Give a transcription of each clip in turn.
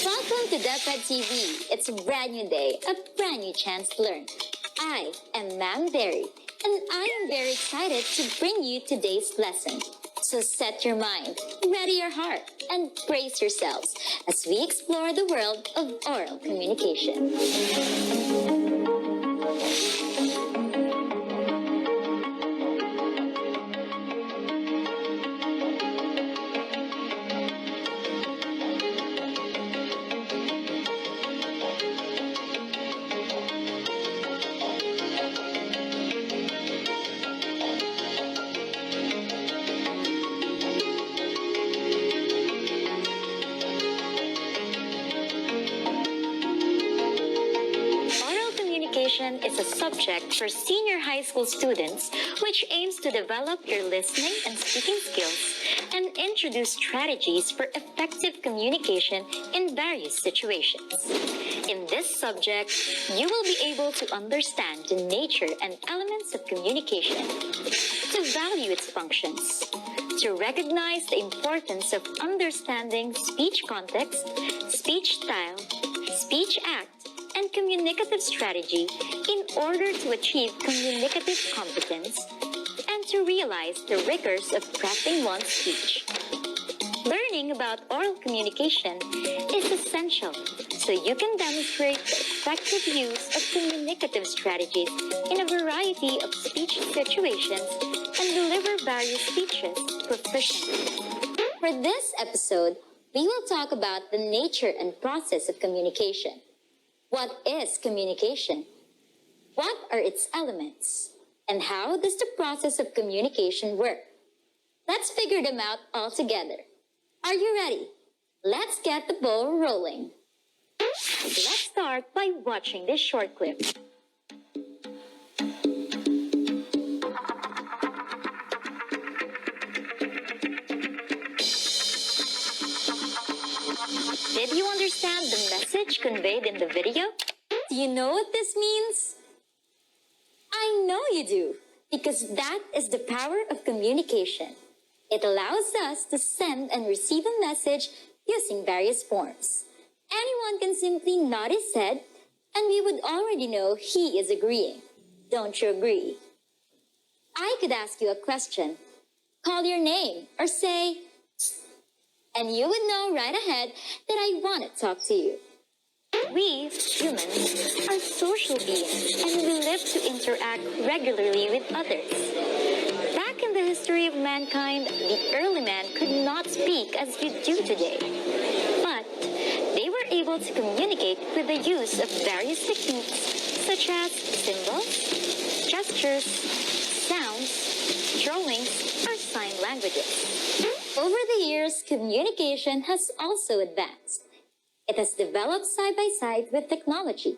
Welcome to deped TV. It's a brand new day, a brand new chance to learn. I am Ma'am Berry, and I am very excited to bring you today's lesson. So set your mind, ready your heart, and brace yourselves as we explore the world of oral communication. Is a subject for senior high school students which aims to develop your listening and speaking skills and introduce strategies for effective communication in various situations. In this subject, you will be able to understand the nature and elements of communication, to value its functions, to recognize the importance of understanding speech context, speech style, speech act, and communicative strategy in order to achieve communicative competence and to realize the rigors of crafting one's speech. Learning about oral communication is essential so you can demonstrate the effective use of communicative strategies in a variety of speech situations and deliver various speeches proficiently. For this episode, we will talk about the nature and process of communication. What is communication? What are its elements? And how does the process of communication work? Let's figure them out all together. Are you ready? Let's get the ball rolling. Let's start by watching this short clip. Did you understand the message conveyed in the video? Do you know what this means? I know you do, because that is the power of communication. It allows us to send and receive a message using various forms. Anyone can simply nod his head, and we would already know he is agreeing. Don't you agree? I could ask you a question, call your name, or say, and you would know right ahead that I want to talk to you. We, humans, are social beings and we live to interact regularly with others. Back in the history of mankind, the early man could not speak as we do today. But they were able to communicate with the use of various techniques such as symbols, gestures, sounds, drawings, or sign languages. Over the years, communication has also advanced. It has developed side by side with technology.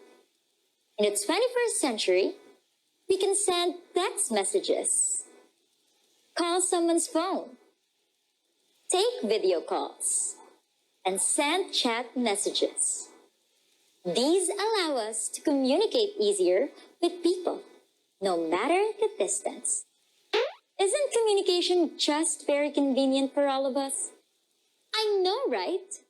In the 21st century, we can send text messages, call someone's phone, take video calls, and send chat messages. These allow us to communicate easier with people, no matter the distance. Isn't communication just very convenient for all of us? I know, right?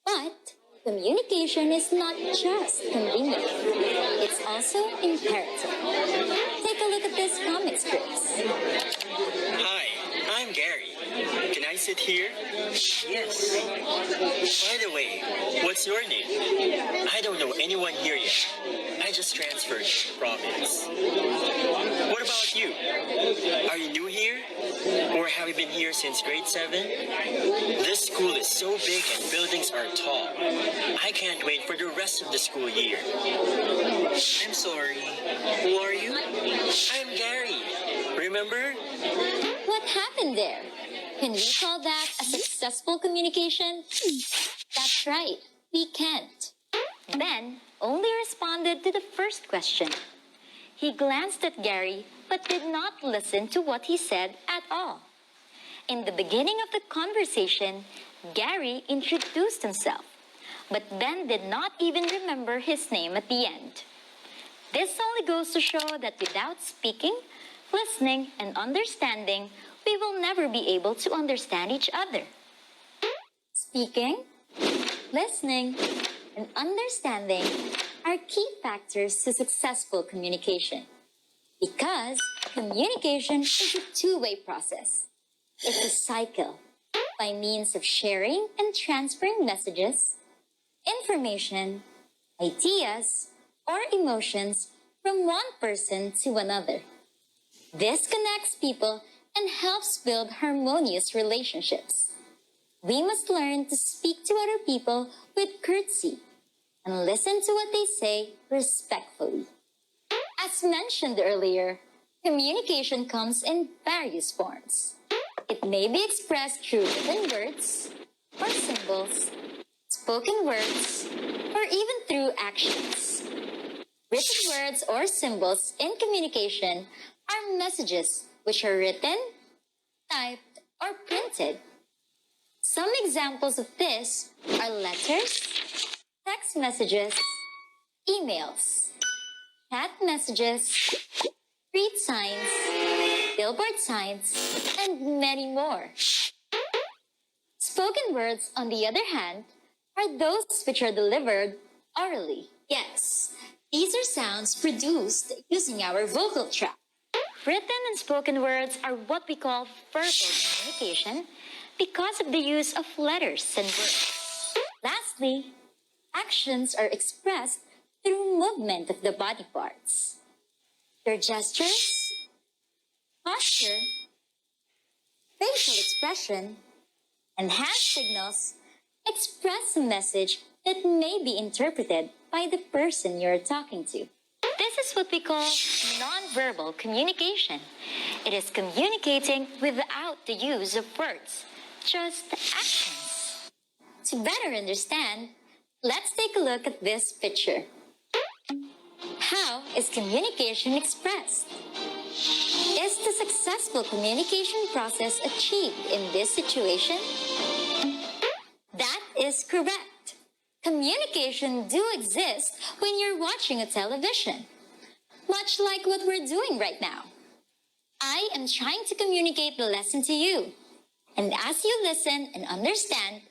But communication is not just convenient. It's also imperative. Take a look at this comic strips. Hi, I'm Gary. Can I sit here? Yes. By the way, what's your name? I don't know anyone here yet. I just transferred to the province. What about you? Are you new here? Or have you been here since grade 7? This school is so big and buildings are tall. I can't wait for the rest of the school year. I'm sorry. remember? What happened there? Can we call that a successful communication? That's right, we can't. Ben only responded to the first question. He glanced at Gary but did not listen to what he said at all. In the beginning of the conversation, Gary introduced himself, but Ben did not even remember his name at the end. This only goes to show that without speaking, listening, and understanding, we will never be able to understand each other. Speaking, listening, and understanding are key factors to successful communication. Because communication is a two-way process. It's a cycle by means of sharing and transferring messages, information, ideas, or emotions from one person to another. This connects people and helps build harmonious relationships. We must learn to speak to other people with courtesy and listen to what they say respectfully. As mentioned earlier, communication comes in various forms. It may be expressed through written words or symbols, spoken words, or even through actions. Written words or symbols in communication are messages which are written, typed, or printed. Some examples of this are letters, text messages, emails, chat messages, street signs, billboard signs, and many more. Spoken words, on the other hand, are those which are delivered orally. Yes, these are sounds produced using our vocal tract. Written and spoken words are what we call verbal communication because of the use of letters and words. Lastly, actions are expressed through movement of the body parts. Their gestures, posture, facial expression, and hand signals express a message that may be interpreted by the person you're talking to. This is what we call nonverbal communication. It is communicating without the use of words, just actions. To better understand, let's take a look at this picture. How is communication expressed? Is the successful communication process achieved in this situation? That is correct. Communication do exist when you're watching a television, much like what we're doing right now. I am trying to communicate the lesson to you, and as you listen and understand,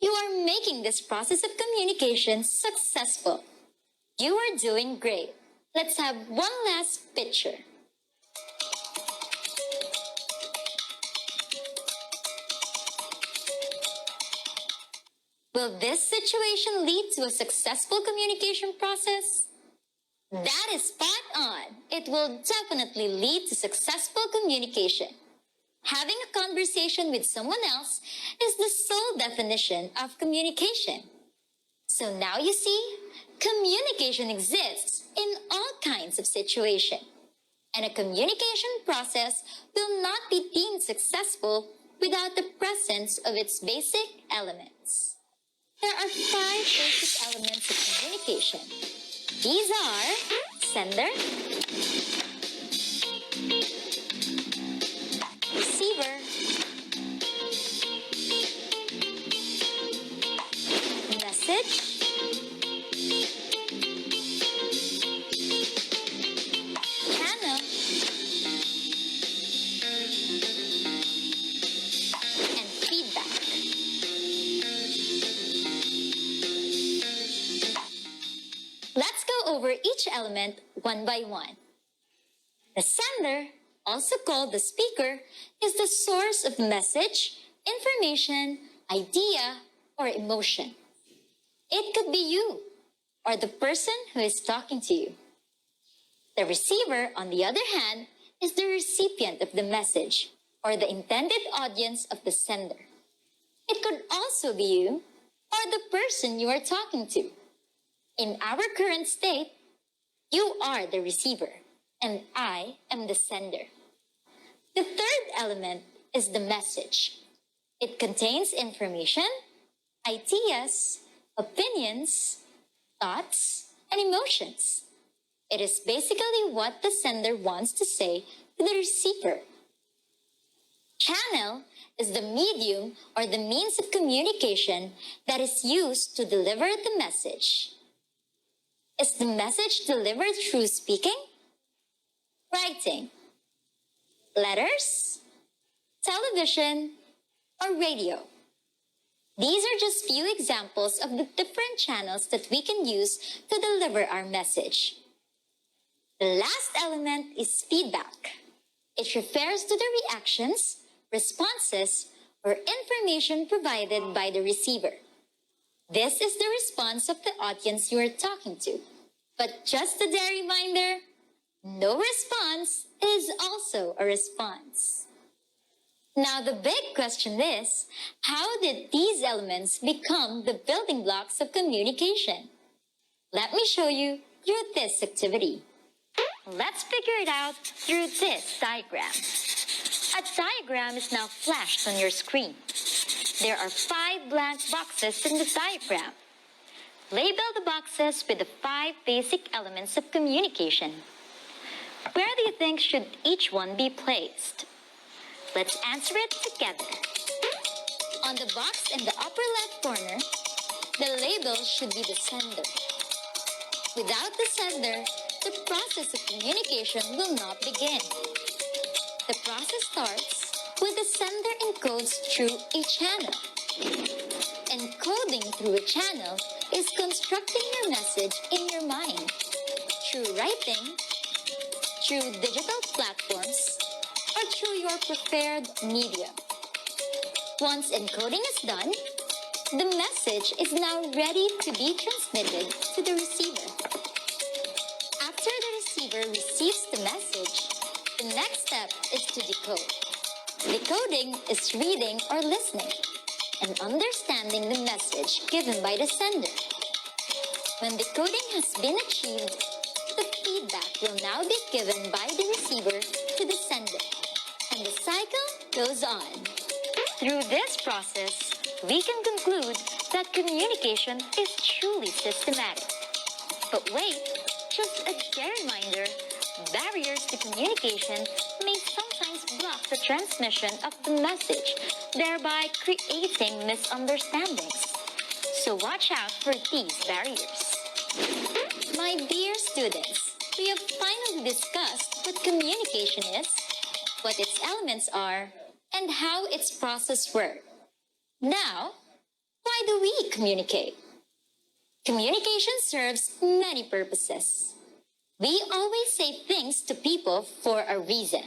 you are making this process of communication successful. You are doing great. Let's have one last picture. Will this situation lead to a successful communication process? That is spot on. It will definitely lead to successful communication. Having a conversation with someone else is the sole definition of communication. So now you see, communication exists in all kinds of situations. And a communication process will not be deemed successful without the presence of its basic elements. There are 5 basic elements of communication. These are sender, receiver, message, channel, and feedback. Let's go over each element one by one. The sender, also called the speaker, is the source of message, information, idea, or emotion. It could be you or the person who is talking to you. The receiver, on the other hand, is the recipient of the message or the intended audience of the sender. It could also be you or the person you are talking to. In our current state, you are the receiver and I am the sender. The third element is the message. It contains information, ideas, opinions, thoughts, and emotions. It is basically what the sender wants to say to the receiver. Channel is the medium or the means of communication that is used to deliver the message. Is the message delivered through speaking, writing, letters, television, or radio? These are just few examples of the different channels that we can use to deliver our message. The last element is feedback. It refers to the reactions, responses, or information provided by the receiver. This is the response of the audience you are talking to. But just a dear reminder, no response is also a response. Now the big question is, how did these elements become the building blocks of communication? Let me show you through this activity. Let's figure it out through this diagram. A diagram is now flashed on your screen. There are 5 blank boxes in the diagram. Label the boxes with the 5 basic elements of communication. Where do you think should each one be placed? Let's answer it together. On the box in the upper left corner, the label should be the sender. Without the sender, the process of communication will not begin. The process starts with the sender encodes through a channel. Encoding through a channel is constructing your message in your mind through writing, through digital platforms, or through your preferred media. Once encoding is done, the message is now ready to be transmitted to the receiver. After the receiver receives the message, the next step is to decode. Decoding is reading or listening and understanding the message given by the sender. When decoding has been achieved, the feedback will now be given by the receiver to the sender, and the cycle goes on. Through this process, we can conclude that communication is truly systematic. But wait, just a dear reminder, barriers to communication may sometimes block the transmission of the message, thereby creating misunderstandings. So watch out for these barriers. My dear students, we have finally discussed what communication is, what its elements are, and how its process works. Now, why do we communicate? Communication serves many purposes. We always say things to people for a reason.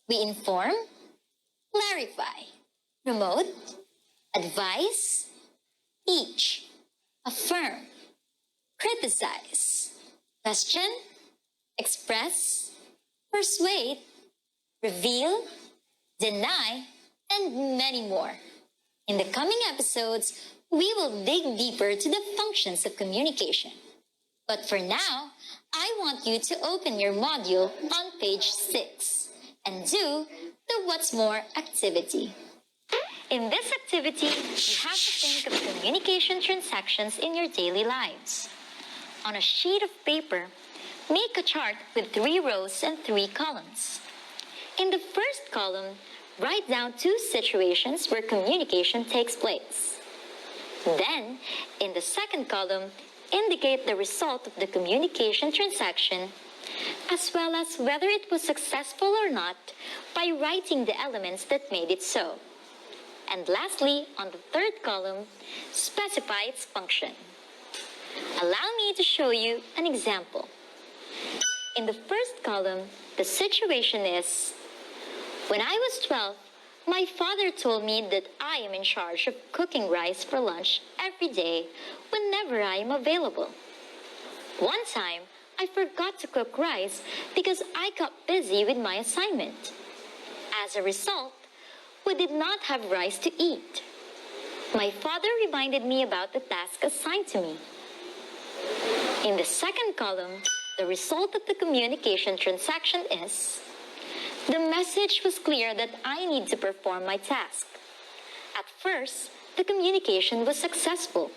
We inform, clarify, promote, advise, teach, affirm, criticize, question, express, persuade, reveal, deny, and many more. In the coming episodes, we will dig deeper to the functions of communication. But for now, I want you to open your module on page 6 and do the What's More activity. In this activity, you have to think of communication transactions in your daily lives. On a sheet of paper, make a chart with 3 rows and 3 columns. In the first column, write down 2 situations where communication takes place. Then, in the second column, indicate the result of the communication transaction, as well as whether it was successful or not by writing the elements that made it so. And lastly, on the third column, specify its function. Allow me to show you an example. In the first column, the situation is, when I was 12, my father told me that I am in charge of cooking rice for lunch every day whenever I am available. One time, I forgot to cook rice because I got busy with my assignment. As a result, we did not have rice to eat. My father reminded me about the task assigned to me. In the second column, the result of the communication transaction is, The message was clear that I need to perform my task. At first, the communication was successful.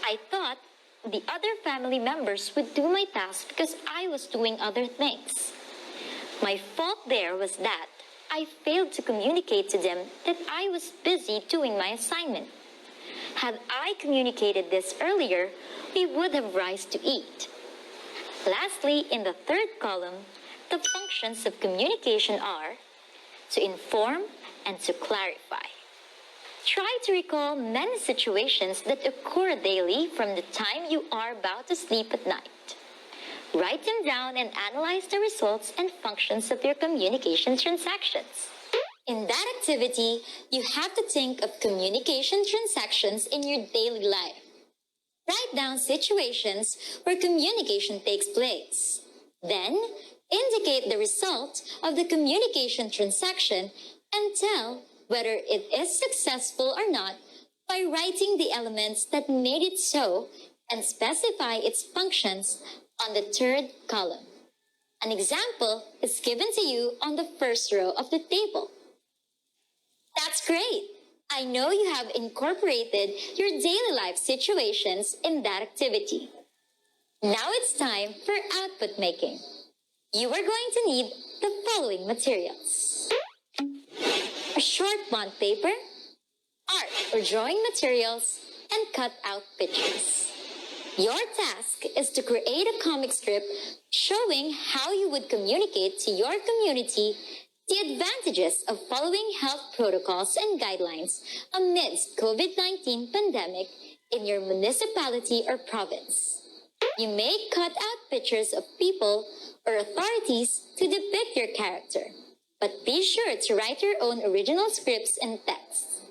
I thought the other family members would do my task because I was doing other things. My fault there was that I failed to communicate to them that I was busy doing my assignment. Had I communicated this earlier, we would have rice to eat. Lastly, in the third column, the functions of communication are to inform and to clarify. Try to recall many situations that occur daily from the time you are about to sleep at night. Write them down and analyze the results and functions of your communication transactions. In that activity, you have to think of communication transactions in your daily life. Write down situations where communication takes place. Then, indicate the result of the communication transaction and tell whether it is successful or not by writing the elements that made it so and specify its functions on the third column. An example is given to you on the first row of the table. That's great! I know you have incorporated your daily life situations in that activity. Now it's time for output making. You are going to need the following materials: a short bond paper, art or drawing materials, and cut out pictures. Your task is to create a comic strip showing how you would communicate to your community the advantages of following health protocols and guidelines amidst COVID-19 pandemic in your municipality or province. You may cut out pictures of people or authorities to depict your character, but be sure to write your own original scripts and texts.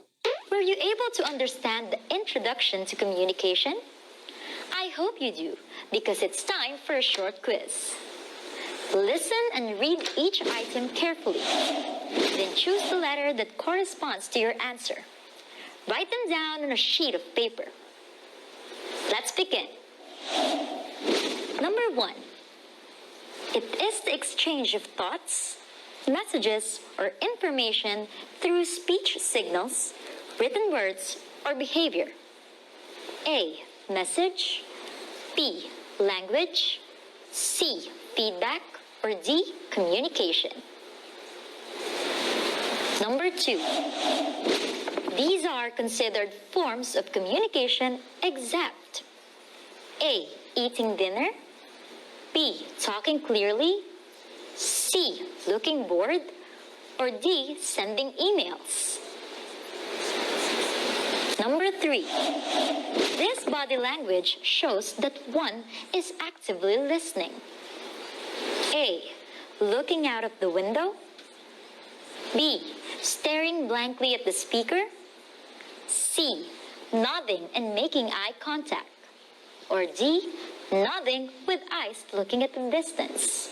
Were you able to understand the introduction to communication? I hope you do, because it's time for a short quiz. Listen and read each item carefully. Then choose the letter that corresponds to your answer. Write them down on a sheet of paper. Let's begin. Number 1. It is the exchange of thoughts, messages, or information through speech signals, written words, or behavior. A. Message. B. Language. C. Feedback. Or D. Communication. Number 2. These are considered forms of communication except A. Eating dinner. B. Talking clearly. C. Looking bored. Or D. Sending emails. Number 3. This body language shows that one is actively listening. A. Looking out of the window. B. Staring blankly at the speaker. C. Nodding and making eye contact. Or D. Nodding with eyes looking at the distance.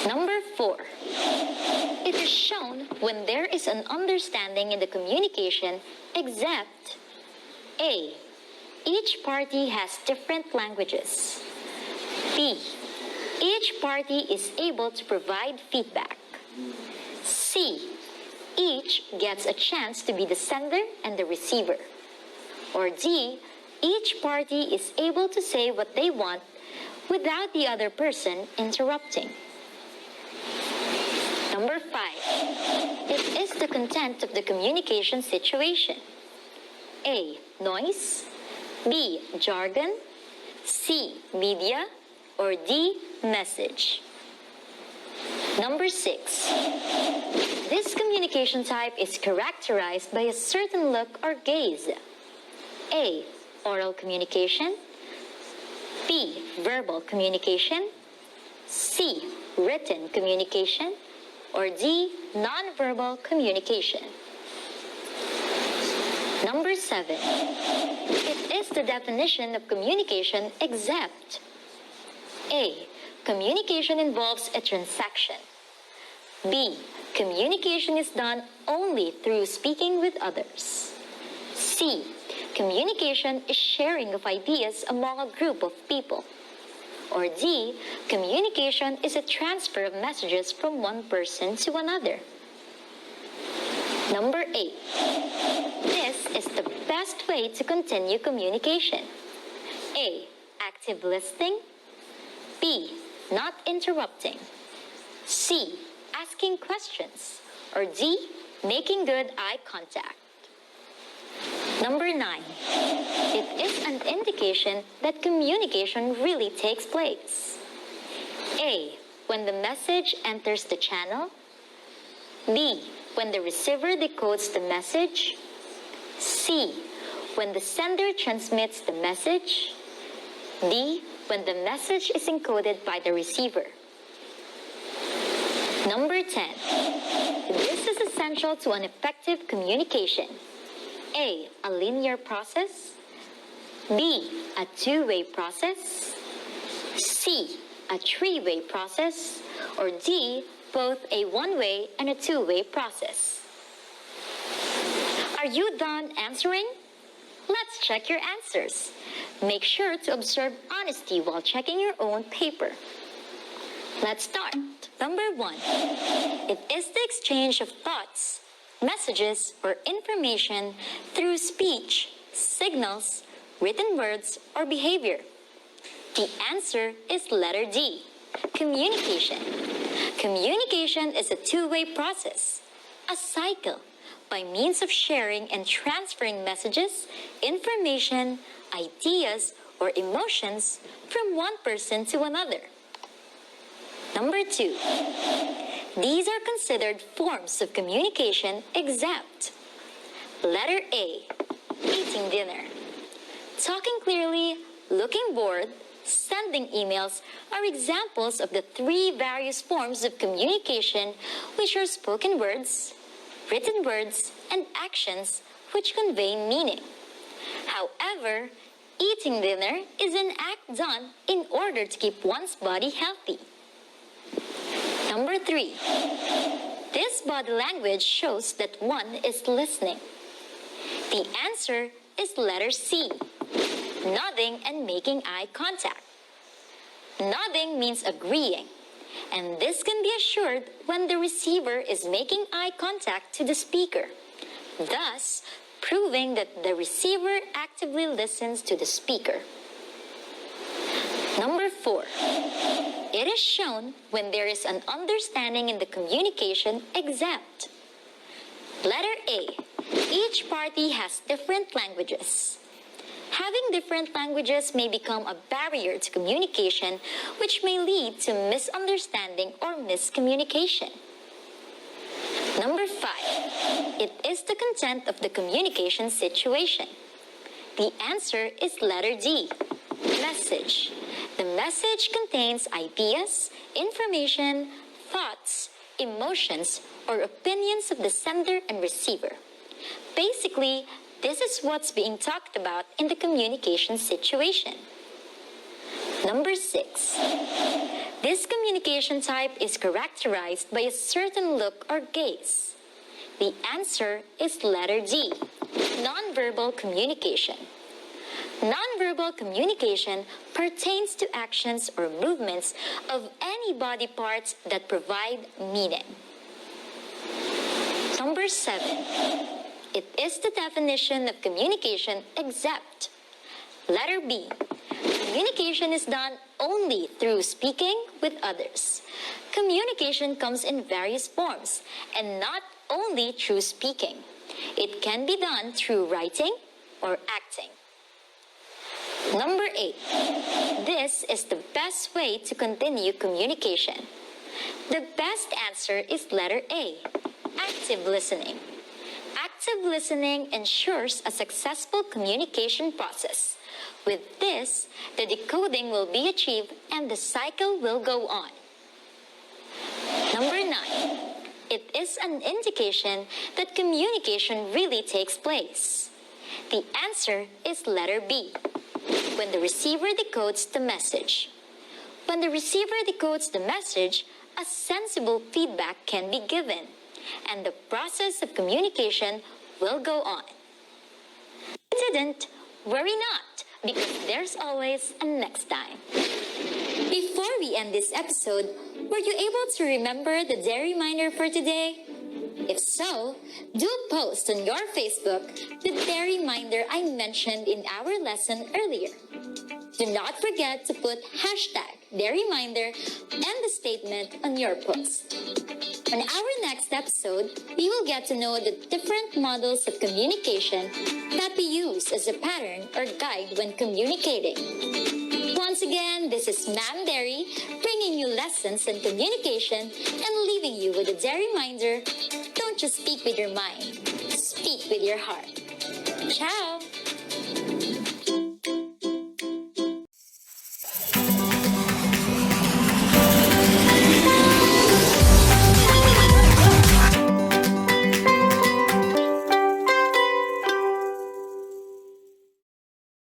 Number 4. It is shown when there is an understanding in the communication except A. Each party has different languages. B. Each party is able to provide feedback. C. Each gets a chance to be the sender and the receiver. Or D. Each party is able to say what they want without the other person interrupting. Number 5. It is the content of the communication situation. A. Noise. B. Jargon. C. Media. Or D. Message. Number 6. This communication type is characterized by a certain look or gaze. A. Oral communication. B. Verbal communication. C. Written communication. Or D. Nonverbal communication. Number 7. It is the definition of communication except A. Communication involves a transaction. B. Communication is done only through speaking with others. C. Communication is sharing of ideas among a group of people. Or D, communication is a transfer of messages from one person to another. Number 8. This is the best way to continue communication. A. Active listening. B. Not interrupting. C. Asking questions. Or D. Making good eye contact. Number 9. It is an indication that communication really takes place. A. When the message enters the channel. B. When the receiver decodes the message. C. When the sender transmits the message. D. When the message is encoded by the receiver. Number 10. This is essential to an effective communication. A. A linear process. B. A two-way process. C. A three-way process. Or D. Both a one-way and a two-way process. Are you done answering? Let's check your answers. Make sure to observe honesty while checking your own paper. Let's start. Number 1. It is the exchange of thoughts, messages, or information through speech, signals, written words, or behavior. The answer is letter D, communication. Communication is a two-way process, a cycle, by means of sharing and transferring messages, information, ideas, or emotions from one person to another. Number 2. These are considered forms of communication except letter A, eating dinner. Talking clearly, looking bored, sending emails are examples of the 3 various forms of communication, which are spoken words, written words, and actions which convey meaning. However, eating dinner is an act done in order to keep one's body healthy. Number 3. This body language shows that one is listening. The answer is letter C, nodding and making eye contact. Nodding means agreeing, and this can be assured when the receiver is making eye contact to the speaker, thus proving that the receiver actively listens to the speaker. Number 4. It is shown when there is an understanding in the communication except letter A. Each party has different languages. Having different languages may become a barrier to communication, which may lead to misunderstanding or miscommunication. Number 5. It is the content of the communication situation. The answer is letter D, message. The message contains ideas, information, thoughts, emotions, or opinions of the sender and receiver. Basically, this is what's being talked about in the communication situation. Number 6. This communication type is characterized by a certain look or gaze. The answer is letter D, nonverbal communication. Nonverbal communication pertains to actions or movements of any body parts that provide meaning. Number 7. It is the definition of communication except letter B. Communication is done only through speaking with others. Communication comes in various forms and not only through speaking. It can be done through writing or acting. Number 8. This is the best way to continue communication. The best answer is letter A, active listening. Active listening ensures a successful communication process. With this, the decoding will be achieved and the cycle will go on. Number 9. It is an indication that communication really takes place. The answer is letter B, when the receiver decodes the message. When the receiver decodes the message, a sensible feedback can be given, and the process of communication will go on. If you didn't, worry not, because there's always a next time. we end this episode, were you able to remember the day reminder for today? If so, do post on your Facebook the day reminder I mentioned in our lesson earlier. Do not forget to put hashtag day reminder and the statement on your post. On our next episode, we will get to know the different models of communication that we use as a pattern or guide when communicating. Once again, this is Ma'am Derry, bringing you lessons on communication and leaving you with a day reminder: don't just speak with your mind, speak with your heart. Ciao!